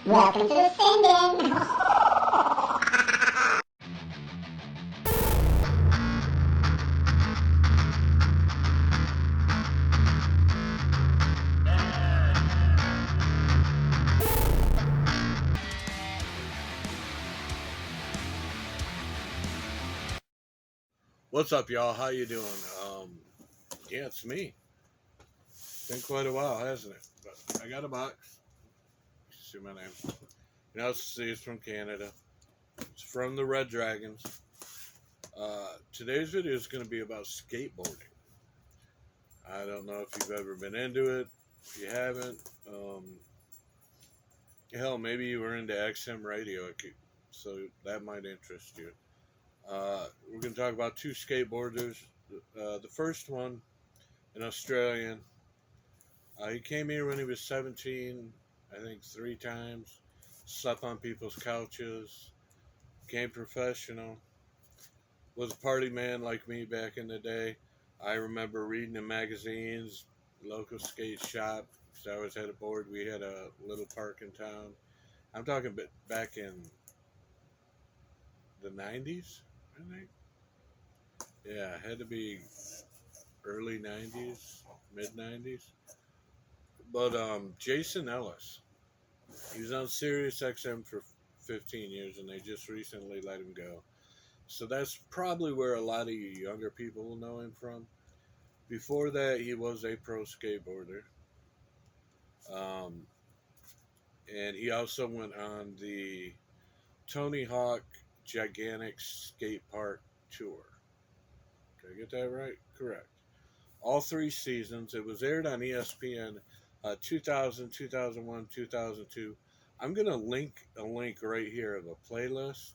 Welcome to the sinden. What's up, y'all? How you doing? Yeah, it's me. Been quite a while, hasn't it? But I got a box. See my name. You know, see, it's from Canada. It's from the Red Dragons. Today's video is going to be about skateboarding. I don't know if you've ever been into it. If you haven't, hell, maybe you were into XM radio, so that might interest you. We're going to talk about two skateboarders. The first one, an Australian. He came here when he was 17, I think 3 times. Slept on people's couches. Became professional. Was a party man like me back in the day. I remember reading in magazines, local skate shop. Because I always had a board. We had a little park in town. I'm talking back in the 90s, I think. Yeah, it had to be early 90s, mid 90s. But Jason Ellis, he was on Sirius XM for 15 years, and they just recently let him go. So that's probably where a lot of you younger people will know him from. Before that, he was a pro skateboarder. And he also went on the Tony Hawk Gigantic Skate Park Tour. Did I get that right? Correct. All 3 seasons. It was aired on ESPN 2000, 2001, 2002. I'm going to link a link right here of a playlist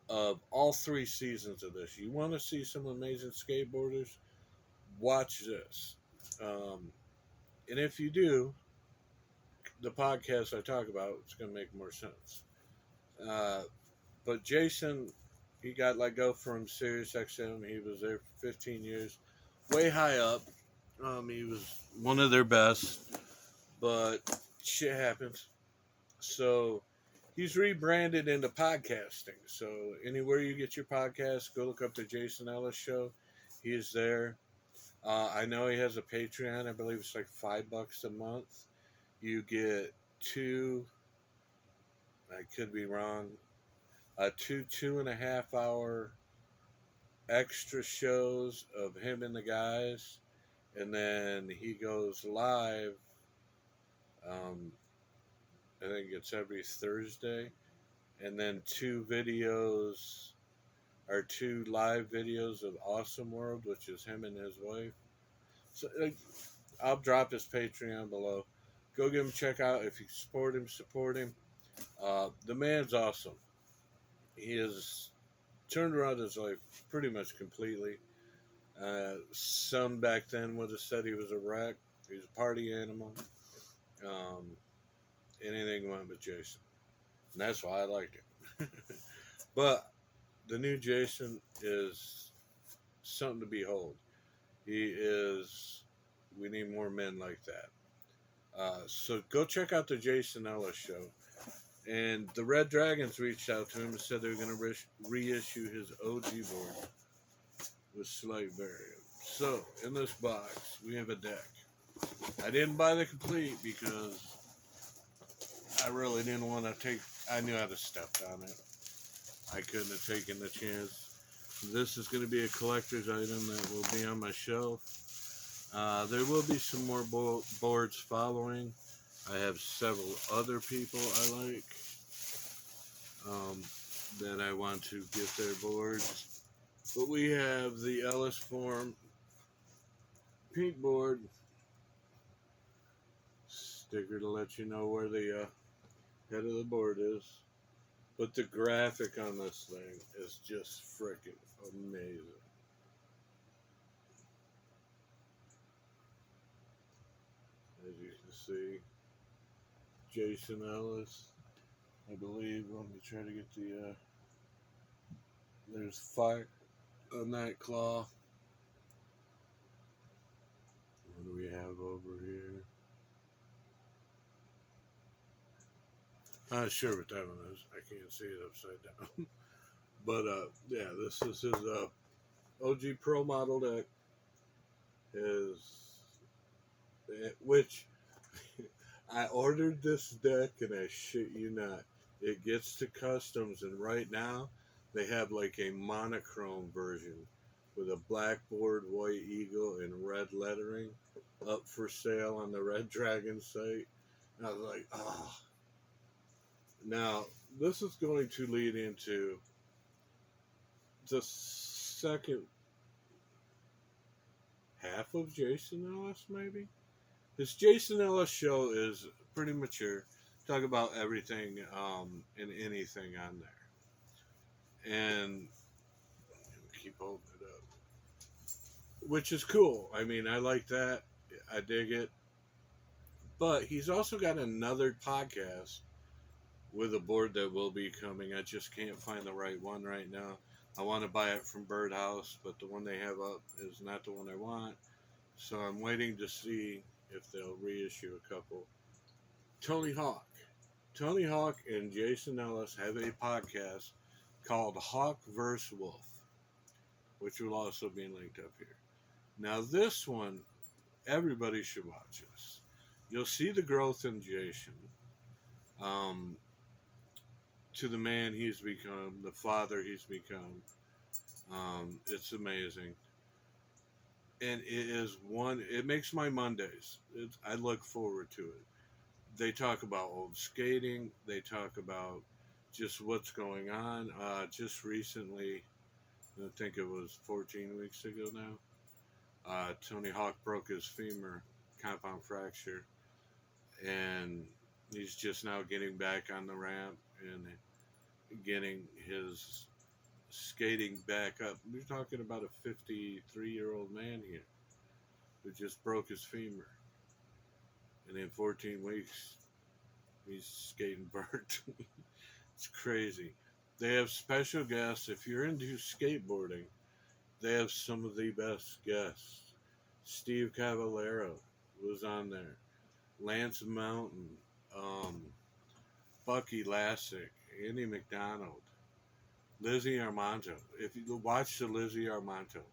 of all 3 seasons of this. You want to see some amazing skateboarders? Watch this. And if you do, the podcast I talk about, it's going to make more sense. But Jason, he got let go from Sirius XM. He was there for 15 years. Way high up. He was one of their best. But shit happens. So he's rebranded into podcasting. So anywhere you get your podcast, go look up the Jason Ellis Show. He is there. I know he has a Patreon. I believe it's like $5 a month. You get 2, I could be wrong, 2.5 hour extra shows of him and the guys. And then he goes live. I think it's every Thursday, and then 2 live videos of Awesome World, which is him and his wife. So I'll drop his Patreon below. Go give him a check out. If you support him. The man's awesome. He has turned around his life pretty much completely. Some back then would have said he was a wreck. He was a party animal. Anything went with Jason. And that's why I liked it. But the new Jason is something to behold. We need more men like that. So go check out the Jason Ellis Show. And the Red Dragons reached out to him and said they're going to reissue his OG board with slight variant. So in this box, we have a deck. I didn't buy the complete because I really didn't want to I knew I'd have stepped on it. I couldn't have taken the chance. This is going to be a collector's item that will be on my shelf. There will be some more boards following. I have several other people I like that I want to get their boards. But we have the Ellis Form pink board. Sticker to let you know where the head of the board is. But the graphic on this thing is just freaking amazing. As you can see, Jason Ellis, I believe. Let me try to get there's fire on that claw. What do we have over here? Not sure what that one is. I can't see it upside down. But yeah, this is his OG Pro model deck. His which I ordered this deck, and I shit you not, it gets to customs, and right now they have like a monochrome version with a blackboard white eagle and red lettering up for sale on the Red Dragon site. And I was like, ah. Now this is going to lead into the second half of Jason Ellis, maybe. His Jason Ellis show is pretty mature. Talk about everything and anything on there, and keep holding it up, which is cool. I mean, I like that. I dig it. But he's also got another podcast with a board that will be coming. I just can't find the right one right now. I want to buy it from Birdhouse, but the one they have up is not the one I want. So I'm waiting to see if they'll reissue a couple. Tony Hawk. Tony Hawk and Jason Ellis have a podcast called Hawk vs. Wolf, which will also be linked up here. Now, this one, everybody should watch this. You'll see the growth in Jason um, to the man he's become, the father he's become. It's amazing. And it makes my Mondays. I look forward to it. They talk about old skating. They talk about just what's going on. Just recently, I think it was 14 weeks ago now, Tony Hawk broke his femur, compound fracture, and he's just now getting back on the ramp and getting his skating back up. We're talking about a 53-year-old man here who just broke his femur. And in 14 weeks, he's skating burnt. It's crazy. They have special guests. If you're into skateboarding, they have some of the best guests. Steve Cavallero was on there. Lance Mountain, Bucky Lassick, Andy McDonald, Lizzie Armanto. If you watch the Lizzie Armanto,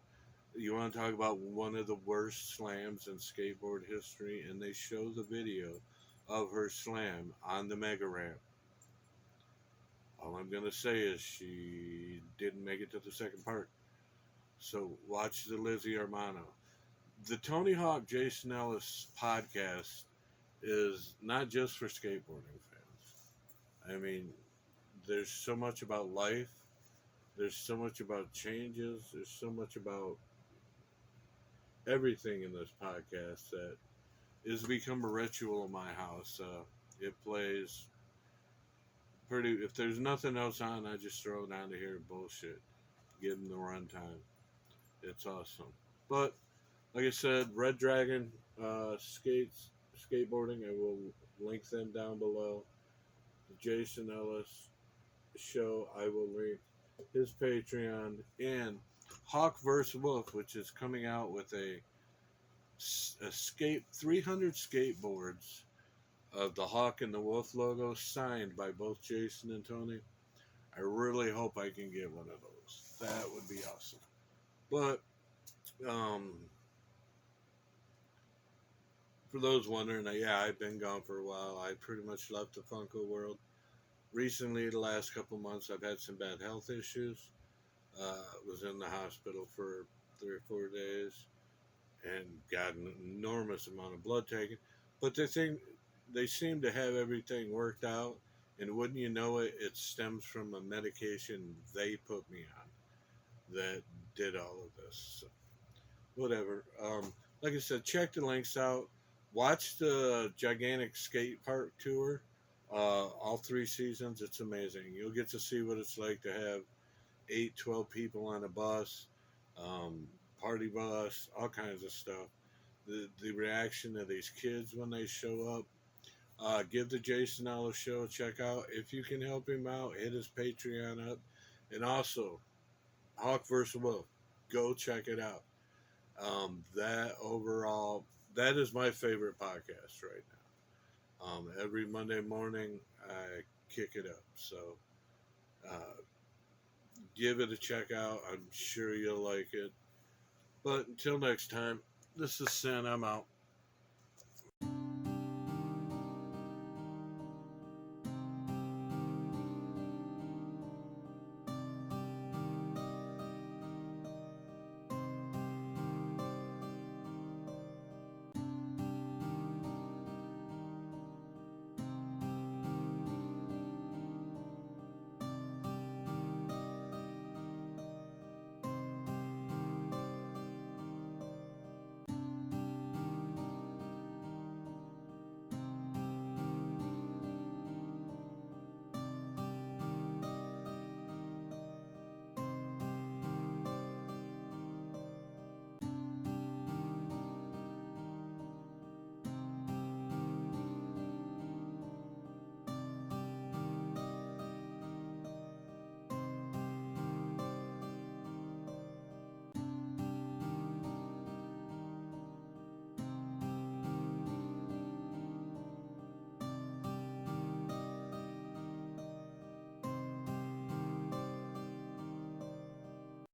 you want to talk about one of the worst slams in skateboard history, and they show the video of her slam on the mega ramp. All I'm going to say is she didn't make it to the second part. So watch the Lizzie Armano. The Tony Hawk Jason Ellis podcast is not just for skateboarding fans. I mean, there's so much about life. There's so much about changes. There's so much about everything in this podcast that has become a ritual in my house. It plays pretty. If there's nothing else on, I just throw it on to hear bullshit. Give them the runtime. It's awesome. But like I said, Red Dragon skateboarding. I will link them down below. The Jason Ellis show. I will link his Patreon, and Hawk vs. Wolf, which is coming out with a 300 skateboards of the Hawk and the Wolf logo signed by both Jason and Tony. I really hope I can get one of those. That would be awesome. But for those wondering, yeah, I've been gone for a while. I pretty much left the Funko world. Recently, the last couple months, I've had some bad health issues. Was in the hospital for 3 or 4 days and got an enormous amount of blood taken. But they seem to have everything worked out. And wouldn't you know it, it stems from a medication they put me on that did all of this. So, whatever. Like I said, check the links out. Watch the gigantic skate park tour. All 3 seasons. It's amazing. You'll get to see what it's like to have 8, 12 people on a bus, party bus, all kinds of stuff. The reaction of these kids when they show up. Give the Jason Ellis show a check out. If you can help him out, hit his Patreon up. And also, Hawk vs. Wolf. Go check it out. That is my favorite podcast right Every Monday morning, I kick it up. So uh, give it a check out. I'm sure you'll like it. But until next time, this is Sin. I'm out.